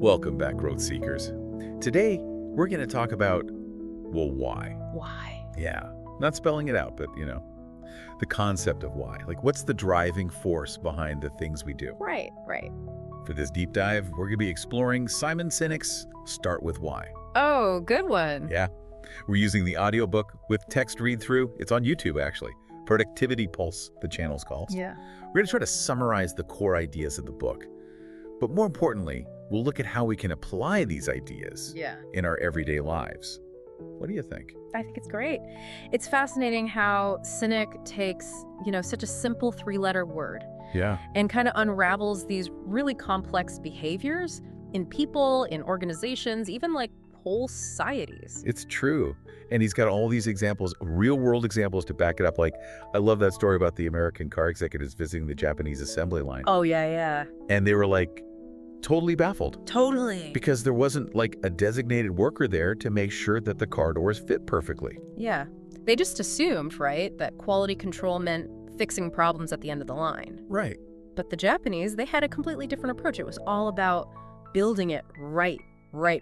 Welcome back, growth seekers. Today, we're going to talk about, well, why? Why? Yeah, not spelling it out, but, the concept of why. Like, what's the driving force behind the things we do? Right. For this deep dive, we're going to be exploring Simon Sinek's Start With Why. Oh, good one. Yeah, we're using the audiobook with text read-through. It's on YouTube, actually. Productivity Pulse, the channel's called. Yeah. We're going to try to summarize the core ideas of the book. But more importantly, we'll look at how we can apply these ideas in our everyday lives. What do you think? I think it's great. It's fascinating how Sinek takes, such a simple three-letter word and kind of unravels these really complex behaviors in people, in organizations, even like whole societies. It's true. And he's got all these examples, real-world examples to back it up. Like, I love that story about the American car executives visiting the Japanese assembly line. Oh, yeah. And they were like, totally baffled. Totally. Because there wasn't like a designated worker there to make sure that the car doors fit perfectly. Yeah. They just assumed, right, that quality control meant fixing problems at the end of the line. Right. But the Japanese, they had a completely different approach. It was all about building it right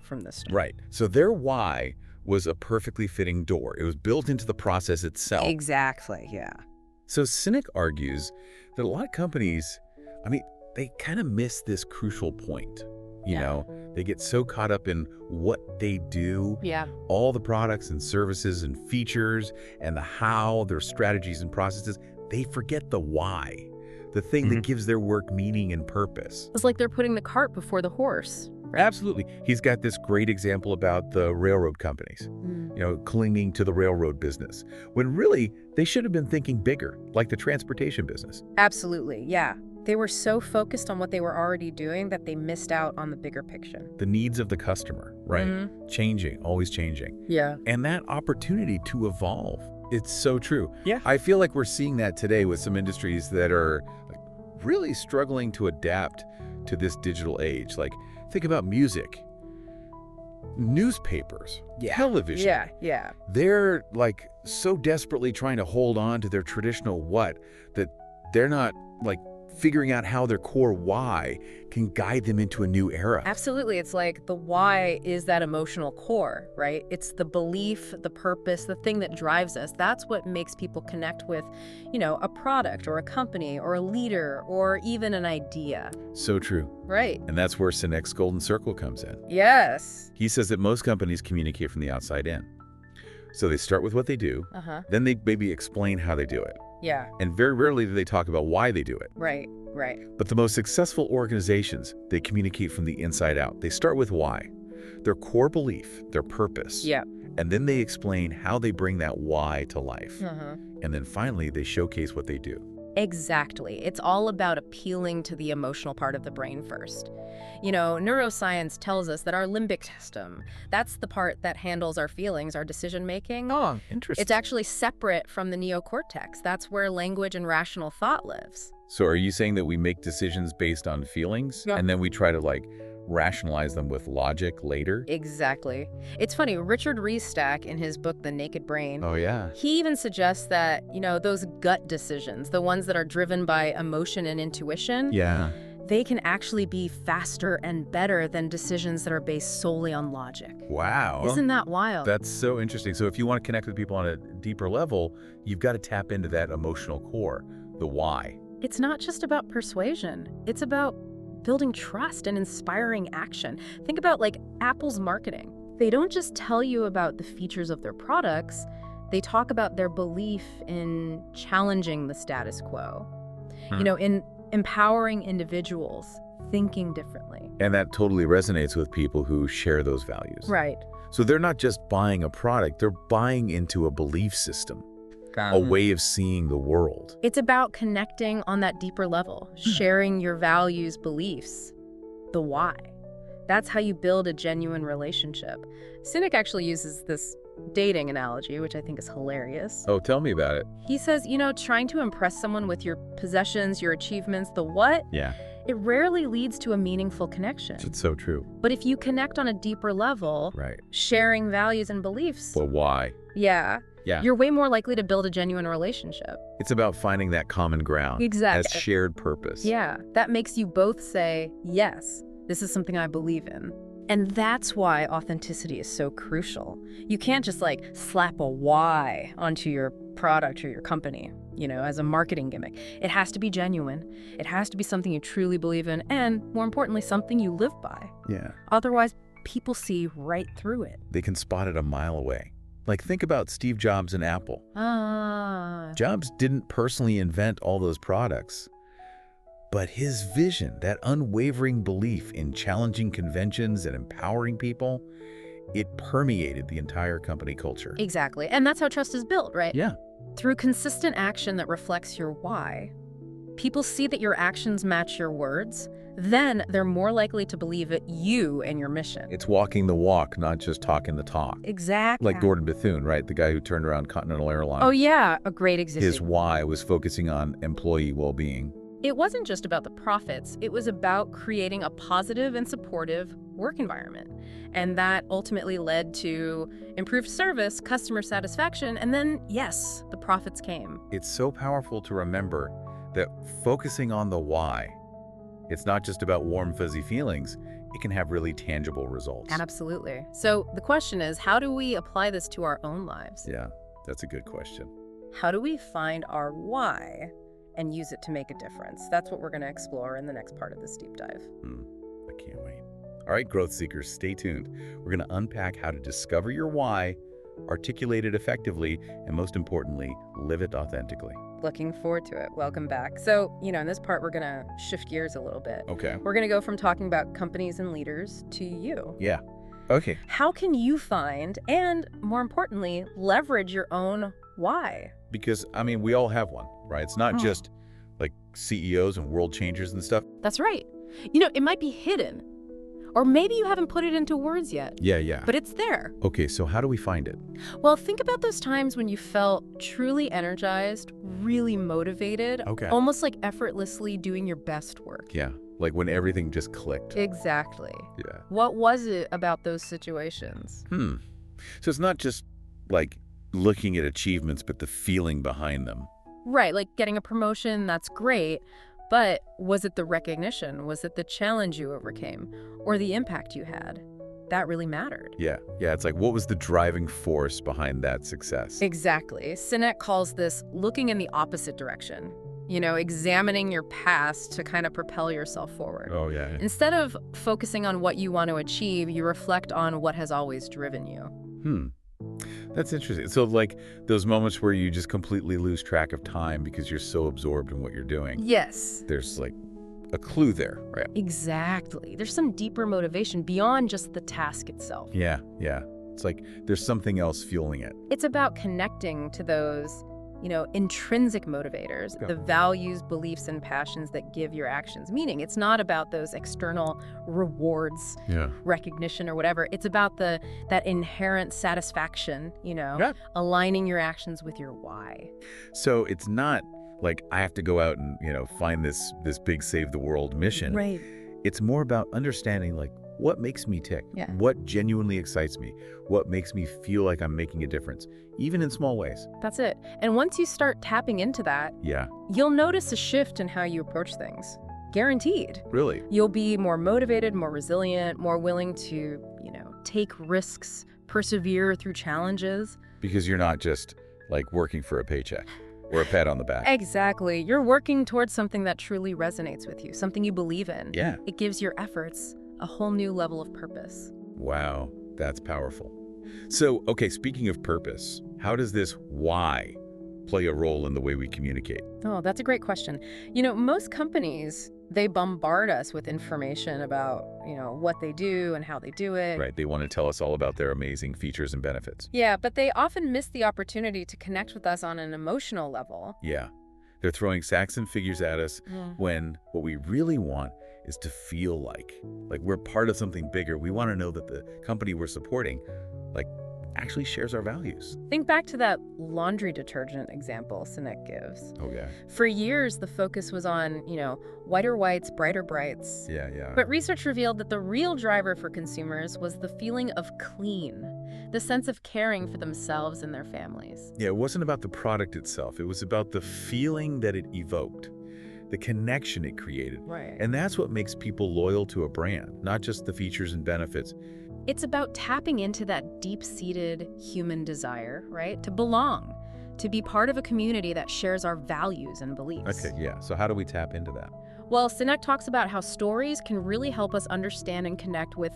from the start. Right. So their why was a perfectly fitting door. It was built into the process itself. Exactly, yeah. So Sinek argues that a lot of companies, they kind of miss this crucial point. You know, they get so caught up in what they do, all the products and services and features and the how, their strategies and processes. They forget the why, the thing that gives their work meaning and purpose. It's like they're putting the cart before the horse. Right? Absolutely. He's got this great example about the railroad companies, clinging to the railroad business, when really they should have been thinking bigger, like the transportation business. Absolutely, yeah. They were so focused on what they were already doing that they missed out on the bigger picture. The needs of the customer, right? Changing, always changing. Yeah. And that opportunity to evolve. It's so true. Yeah. I feel like we're seeing that today with some industries that are really struggling to adapt to this digital age. Like, think about music, newspapers, television. Yeah. They're like so desperately trying to hold on to their traditional that they're not like figuring out how their core why can guide them into a new era. Absolutely. It's like the why is that emotional core, right? It's the belief, the purpose, the thing that drives us. That's what makes people connect with, a product or a company or a leader or even an idea. So true. Right. And that's where Sinek's golden circle comes in. Yes. He says that most companies communicate from the outside in. So they start with what they do, then they maybe explain how they do it. Yeah. And very rarely do they talk about why they do it. Right. But the most successful organizations, they communicate from the inside out. They start with why, their core belief, their purpose. Yeah. And then they explain how they bring that why to life. And then finally, they showcase what they do. Exactly. It's all about appealing to the emotional part of the brain first. Neuroscience tells us that our limbic system, that's the part that handles our feelings, our decision-making. Oh, interesting. It's actually separate from the neocortex. That's where language and rational thought lives. So are you saying that we make decisions based on feelings and then we try to rationalize them with logic later? Exactly. It's funny, Richard Restack in his book, The Naked Brain, Oh, yeah. he even suggests that, those gut decisions, the ones that are driven by emotion and intuition, they can actually be faster and better than decisions that are based solely on logic. Wow. Isn't that wild? That's so interesting. So if you want to connect with people on a deeper level, you've got to tap into that emotional core, the why. It's not just about persuasion. It's about building trust and inspiring action. Think about Apple's marketing. They don't just tell you about the features of their products, they talk about their belief in challenging the status quo, in empowering individuals thinking differently. And that totally resonates with people who share those values. Right. So they're not just buying a product, they're buying into a belief system, a way of seeing the world. It's about connecting on that deeper level, sharing your values, beliefs, the why. That's how you build a genuine relationship. Sinek actually uses this dating analogy, which I think is hilarious. Oh, tell me about it. He says, trying to impress someone with your possessions, your achievements, the what, it rarely leads to a meaningful connection. It's so true. But if you connect on a deeper level, sharing values and beliefs, Well, why? you're way more likely to build a genuine relationship. It's about finding that common ground. Exactly. As shared purpose. Yeah, that makes you both say yes, This is something I believe in. And that's why authenticity is so crucial. You can't just like slap a why onto your product or your company, as a marketing gimmick. It has to be genuine. It has to be something you truly believe in, and more importantly, something you live by. Yeah. Otherwise, people see right through it. They can spot it a mile away. Like, think about Steve Jobs and Apple. Jobs didn't personally invent all those products. But his vision, that unwavering belief in challenging conventions and empowering people, it permeated the entire company culture. Exactly. And that's how trust is built, right? Yeah. Through consistent action that reflects your why. People see that your actions match your words, then they're more likely to believe it you and your mission. It's walking the walk, not just talking the talk. Exactly. Like Gordon Bethune, right? The guy who turned around Continental Airlines. Oh, yeah. A great example. His why was focusing on employee well-being. It wasn't just about the profits. It was about creating a positive and supportive work environment. And that ultimately led to improved service, customer satisfaction, and then, yes, the profits came. It's so powerful to remember that focusing on the why, it's not just about warm, fuzzy feelings. It can have really tangible results. Absolutely. So the question is, how do we apply this to our own lives? Yeah, that's a good question. How do we find our why and use it to make a difference? That's what we're going to explore in the next part of this deep dive. I can't wait. All right, growth seekers, stay tuned. We're going to unpack how to discover your why, articulate it effectively, and most importantly, live it authentically. Looking forward to it. Welcome back. So, in this part, we're going to shift gears a little bit. Okay. We're going to go from talking about companies and leaders to you. Yeah. Okay. How can you find and, more importantly, leverage your own why? Because, we all have one, right? It's not just like CEOs and world changers and stuff. That's right. It might be hidden. Or maybe you haven't put it into words yet. Yeah. But it's there. Okay, so how do we find it? Well, think about those times when you felt truly energized, really motivated, almost like effortlessly doing your best work. Yeah, like when everything just clicked. Exactly. Yeah. What was it about those situations? So it's not just like looking at achievements, but the feeling behind them. Right, like getting a promotion, that's great. But was it the recognition? Was it the challenge you overcame? Or the impact you had? That really mattered. Yeah, it's like, what was the driving force behind that success? Exactly. Sinek calls this looking in the opposite direction. Examining your past to kind of propel yourself forward. Oh, yeah. Instead of focusing on what you want to achieve, you reflect on what has always driven you. That's interesting. So like those moments where you just completely lose track of time because you're so absorbed in what you're doing. Yes. There's like a clue there, right? Exactly. There's some deeper motivation beyond just the task itself. Yeah. It's like there's something else fueling it. It's about connecting to those, intrinsic motivators, the values, beliefs, and passions that give your actions meaning. It's not about those external rewards, recognition or whatever. It's about that inherent satisfaction, aligning your actions with your why. So it's not like I have to go out and, find this big save the world mission. Right. It's more about understanding like what makes me tick, what genuinely excites me, what makes me feel like I'm making a difference, even in small ways. That's it. And once you start tapping into that, you'll notice a shift in how you approach things. Guaranteed. Really? You'll be more motivated, more resilient, more willing to, take risks, persevere through challenges. Because you're not just like working for a paycheck or a pat on the back. Exactly. You're working towards something that truly resonates with you, something you believe in. Yeah. It gives your efforts a whole new level of purpose. Wow, that's powerful. So, okay, speaking of purpose, how does this why play a role in the way we communicate? Oh, that's a great question. Most companies, they bombard us with information about, what they do and how they do it. Right, they want to tell us all about their amazing features and benefits. Yeah, but they often miss the opportunity to connect with us on an emotional level. Yeah, they're throwing facts and figures at us when what we really want is to feel like we're part of something bigger. We want to know that the company we're supporting, actually shares our values. Think back to that laundry detergent example Sinek gives. Oh, yeah. For years, the focus was on, whiter whites, brighter brights. Yeah. But research revealed that the real driver for consumers was the feeling of clean, the sense of caring for themselves and their families. Yeah, it wasn't about the product itself. It was about the feeling that it evoked. the connection it created. Right. And that's what makes people loyal to a brand, not just the features and benefits. It's about tapping into that deep-seated human desire, right? To belong, to be part of a community that shares our values and beliefs. Okay, yeah. So how do we tap into that? Well, Sinek talks about how stories can really help us understand and connect with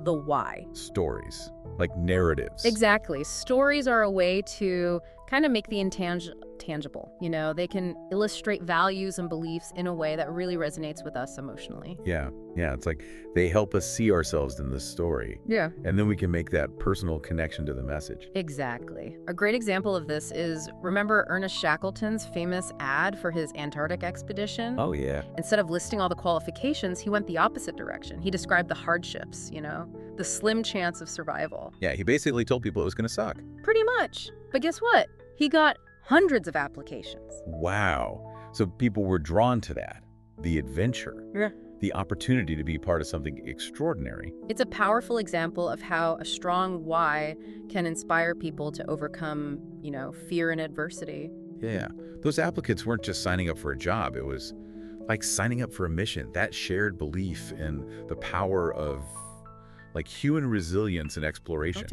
the why. Stories, like narratives. Exactly. Stories are a way to kind of make the intangible. You know, they can illustrate values and beliefs in a way that really resonates with us emotionally. Yeah. It's like they help us see ourselves in the story. Yeah. And then we can make that personal connection to the message. Exactly. A great example of this is, remember Ernest Shackleton's famous ad for his Antarctic expedition? Oh, yeah. Instead of listing all the qualifications, he went the opposite direction. He described the hardships, you know, the slim chance of survival. Yeah, he basically told people it was going to suck. Pretty much. But guess what? He got hundreds of applications. Wow. So people were drawn to that. The adventure. Yeah. The opportunity to be part of something extraordinary. It's a powerful example of how a strong why can inspire people to overcome, you know, fear and adversity. Yeah. Those applicants weren't just signing up for a job. It was like signing up for a mission. That shared belief in the power of like human resilience and exploration.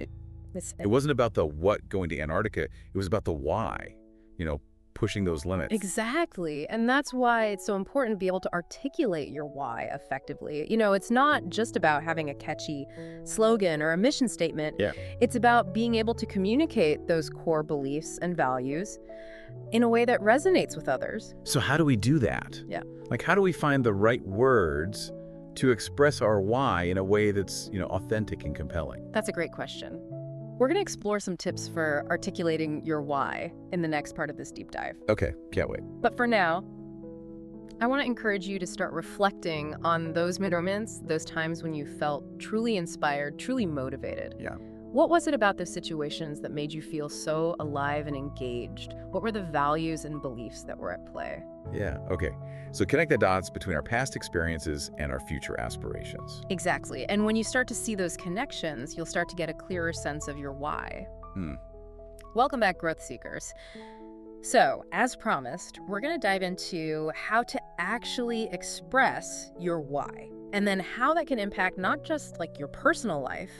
It wasn't about the what going to Antarctica. It was about the why, you know, pushing those limits. Exactly. And that's why it's so important to be able to articulate your why effectively. You know, it's not just about having a catchy slogan or a mission statement. Yeah. It's about being able to communicate those core beliefs and values in a way that resonates with others. So how do we do that? Yeah. Like, how do we find the right words to express our why in a way that's, you know, authentic and compelling? That's a great question. We're going to explore some tips for articulating your why in the next part of this deep dive. Okay, can't wait. But for now, I want to encourage you to start reflecting on those moments, those times when you felt truly inspired, truly motivated. Yeah. What was it about those situations that made you feel so alive and engaged? What were the values and beliefs that were at play? Yeah, okay. So connect the dots between our past experiences and our future aspirations. Exactly. And when you start to see those connections, you'll start to get a clearer sense of your why. Welcome back, Growth Seekers. So, as promised, we're going to dive into how to actually express your why, and then how that can impact not just like your personal life,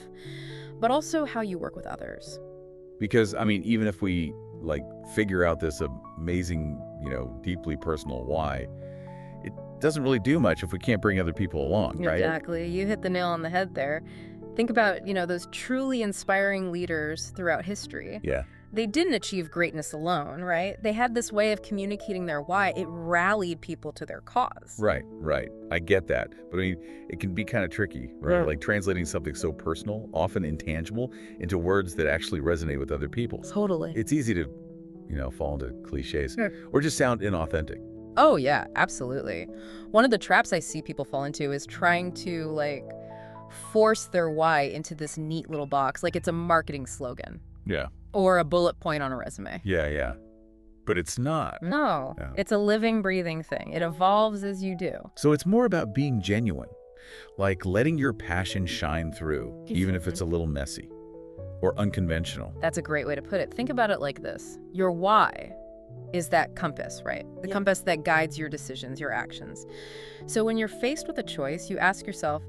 but also how you work with others. Because, I mean, even if we like figure out this amazing, you know, deeply personal why, it doesn't really do much if we can't bring other people along, right? Exactly. You hit the nail on the head there. Think about, you know, those truly inspiring leaders throughout history. Yeah. They didn't achieve greatness alone, right? They had this way of communicating their why. It rallied people to their cause. Right. I get that. But I mean, it can be kind of tricky, right? Like translating something so personal, often intangible, into words that actually resonate with other people. Totally. It's easy to, you know, fall into cliches or just sound inauthentic. Oh, yeah, absolutely. One of the traps I see people fall into is trying to, like, force their why into this neat little box, like it's a marketing slogan. Yeah. Or a bullet point on a resume. Yeah. But it's not. No, it's a living, breathing thing. It evolves as you do. So it's more about being genuine, like letting your passion shine through, even if it's a little messy or unconventional. That's a great way to put it. Think about it like this. Your why is that compass, right? The compass that guides your decisions, your actions. So when you're faced with a choice, you ask yourself,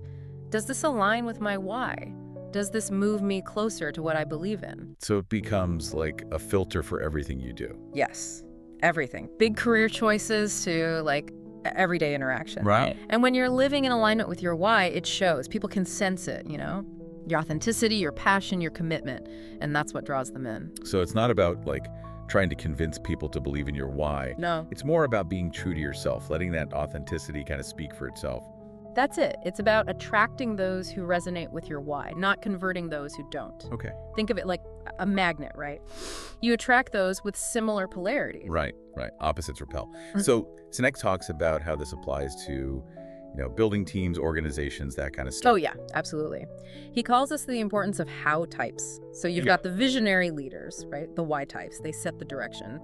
does this align with my why? Does this move me closer to what I believe in? So it becomes like a filter for everything you do. Yes, everything. Big career choices to like everyday interaction. Right. And when you're living in alignment with your why, it shows. People can sense it, you know? Your authenticity, your passion, your commitment. And that's what draws them in. So it's not about like trying to convince people to believe in your why. No. It's more about being true to yourself, letting that authenticity kind of speak for itself. That's it. It's about attracting those who resonate with your why, not converting those who don't. Okay. Think of it like a magnet, right? You attract those with similar polarities. Right. Opposites repel. So Sinek talks about how this applies to, you know, building teams, organizations, that kind of stuff. Oh, yeah, absolutely. He calls this the importance of how types. So you've got the visionary leaders, right? The why types. They set the direction.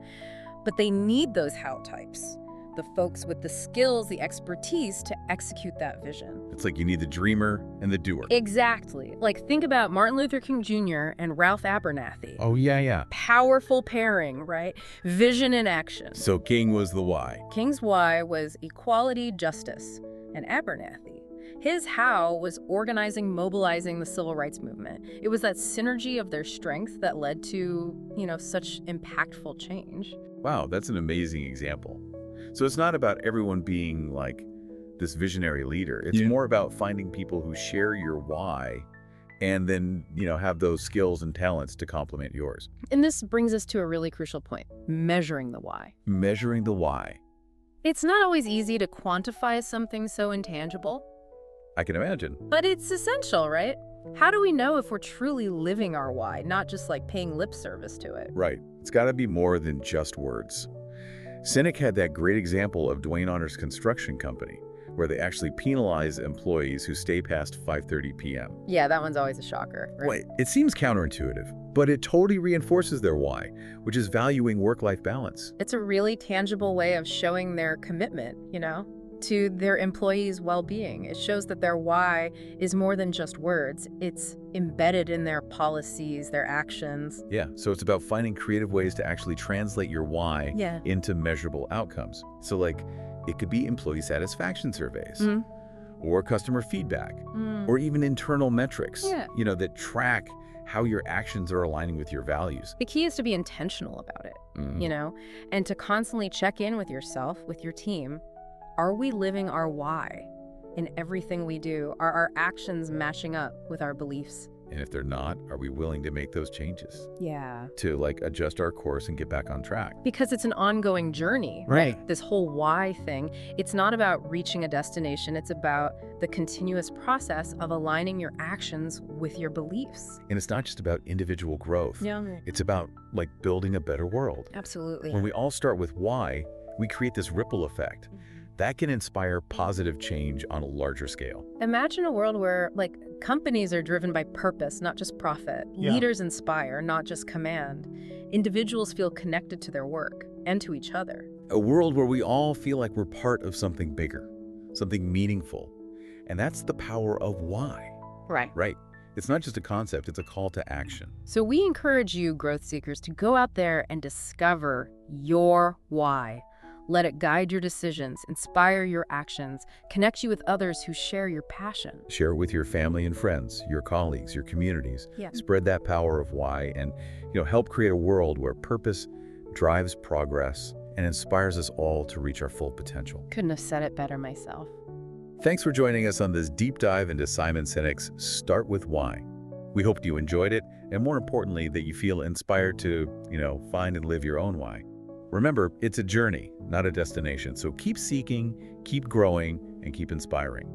But they need those how types the folks with the skills, the expertise to execute that vision. It's like you need the dreamer and the doer. Exactly. Like, think about Martin Luther King Jr. and Ralph Abernathy. Oh, yeah. Powerful pairing, right? Vision and action. So King was the why. King's why was equality, justice, and Abernathy, his how was organizing, mobilizing the civil rights movement. It was that synergy of their strengths that led to, such impactful change. Wow, that's an amazing example. So it's not about everyone being like this visionary leader. It's more about finding people who share your why and then, have those skills and talents to complement yours. And this brings us to a really crucial point, measuring the why. Measuring the why. It's not always easy to quantify something so intangible. I can imagine. But it's essential, right? How do we know if we're truly living our why, not just like paying lip service to it? Right. It's got to be more than just words. Sinek had that great example of Dwayne Honor's construction company, where they actually penalize employees who stay past 5:30 p.m. Yeah, that one's always a shocker. Right? Wait, it seems counterintuitive, but it totally reinforces their why, which is valuing work-life balance. It's a really tangible way of showing their commitment, to their employees' well-being. It shows that their why is more than just words. It's embedded in their policies, their actions. Yeah, so it's about finding creative ways to actually translate your why into measurable outcomes. So like, it could be employee satisfaction surveys, or customer feedback, or even internal metrics, that track how your actions are aligning with your values. The key is to be intentional about it, and to constantly check in with yourself, with your team. Are we living our why in everything we do? Are our actions matching up with our beliefs? And if they're not, are we willing to make those changes? Yeah. To adjust our course and get back on track? Because it's an ongoing journey. Right. This whole why thing, it's not about reaching a destination. It's about the continuous process of aligning your actions with your beliefs. And it's not just about individual growth. Yeah. It's about building a better world. Absolutely. When we all start with why, we create this ripple effect. That can inspire positive change on a larger scale. Imagine a world where, companies are driven by purpose, not just profit. Yeah. Leaders inspire, not just command. Individuals feel connected to their work and to each other. A world where we all feel like we're part of something bigger, something meaningful. And that's the power of why. Right. Right. It's not just a concept, it's a call to action. So we encourage you, growth seekers, to go out there and discover your why. Let it guide your decisions, inspire your actions, connect you with others who share your passion. Share it with your family and friends, your colleagues, your communities. Yeah. Spread that power of why and, help create a world where purpose drives progress and inspires us all to reach our full potential. Couldn't have said it better myself. Thanks for joining us on this deep dive into Simon Sinek's Start With Why. We hope you enjoyed it, and more importantly, that you feel inspired to, find and live your own why. Remember, it's a journey, not a destination, so keep seeking, keep growing, and keep inspiring.